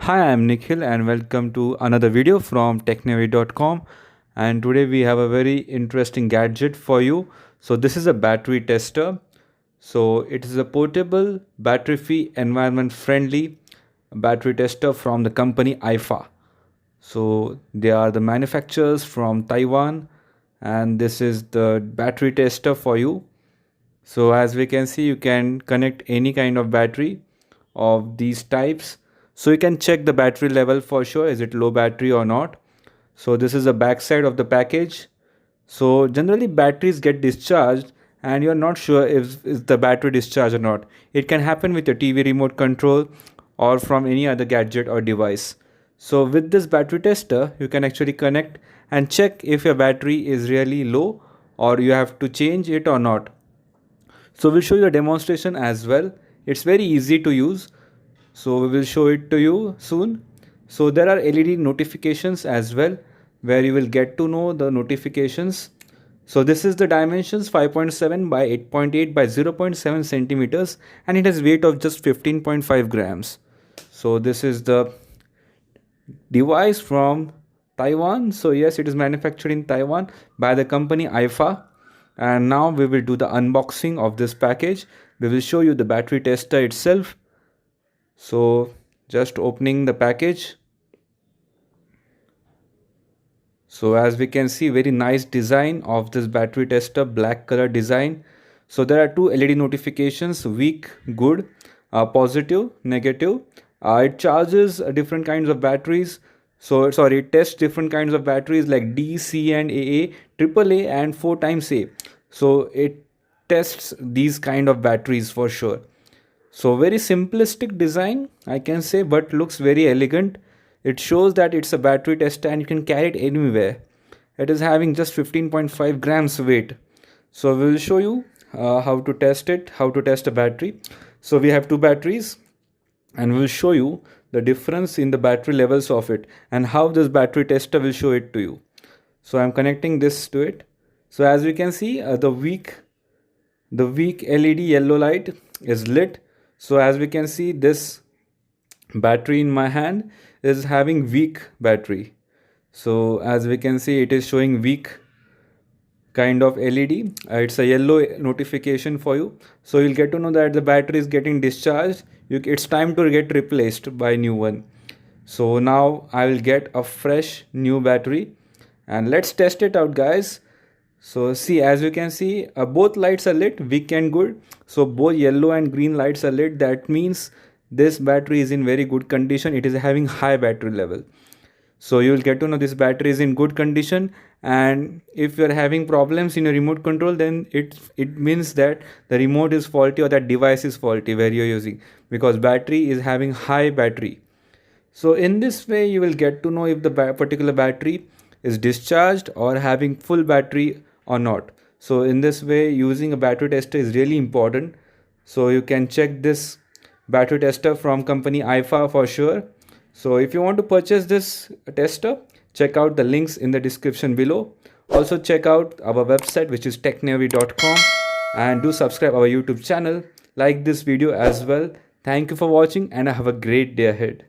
Hi, I'm Nikhil and welcome to another video from Technary.com. And today we have a very interesting gadget for you. So this is a battery tester. So it is a portable, battery-free, environment-friendly battery tester from the company Aifa. So they are the manufacturers from Taiwan, and this is the battery tester for you. So as we can see, you can connect any kind of battery of these types. So you can check the battery level for sure. Is it low battery or not? So this is the back side of the package. So generally batteries get discharged and you're not sure if is the battery discharged or not. It can happen with your TV remote control or from any other gadget or device. So with this battery tester, you can actually connect and check if your battery is really low or you have to change it or not. So we'll show you a demonstration as well. It's very easy to use. So we will show it to you soon. So there are LED notifications as well where you will get to know the notifications. So this is the dimensions 5.7 by 8.8 by 0.7 centimeters and it has weight of just 15.5 grams. So this is the device from Taiwan. So yes, it is manufactured in Taiwan by the company Aifa. And now we will do the unboxing of this package. We will show you the battery tester itself. So just opening the package. So as we can see, very nice design of this battery tester, black color design. So there are two LED notifications, weak, good, positive, negative. It charges different kinds of batteries. So sorry, it tests different kinds of batteries like D, C and AA, AAA and 4 times A. So it tests these kind of batteries for sure. So very simplistic design I can say, but looks very elegant. It shows that it's a battery tester and you can carry it anywhere. It is having just 15.5 grams weight. So we will show you how to test it, how to test a battery. So we have two batteries and we will show you the difference in the battery levels of it and how this battery tester will show it to you. So I'm connecting this to it. So as we can see, the weak LED yellow light is lit. So as we can see, this battery in my hand is having weak battery. So as we can see, it is showing weak kind of LED. It's a yellow notification for you. So you'll get to know that the battery is getting discharged. It's time to get replaced by new one. So now I will get a fresh new battery and let's test it out, guys. So see, as you can see, both lights are lit, weak and good. So both yellow and green lights are lit. That means this battery is in very good condition. It is having high battery level. So you will get to know this battery is in good condition. And if you are having problems in your remote control, then it means that the remote is faulty or that device is faulty where you're using, because battery is having high battery. So in this way, you will get to know if the particular battery is discharged or having full battery or not. So in this way, using a battery tester is really important. So you can check this battery tester from company Aifa for sure. So if you want to purchase this tester, check out the links in the description below. Also check out our website, which is technary.com, and do subscribe our YouTube channel. Like this video as well. Thank you for watching and have a great day ahead.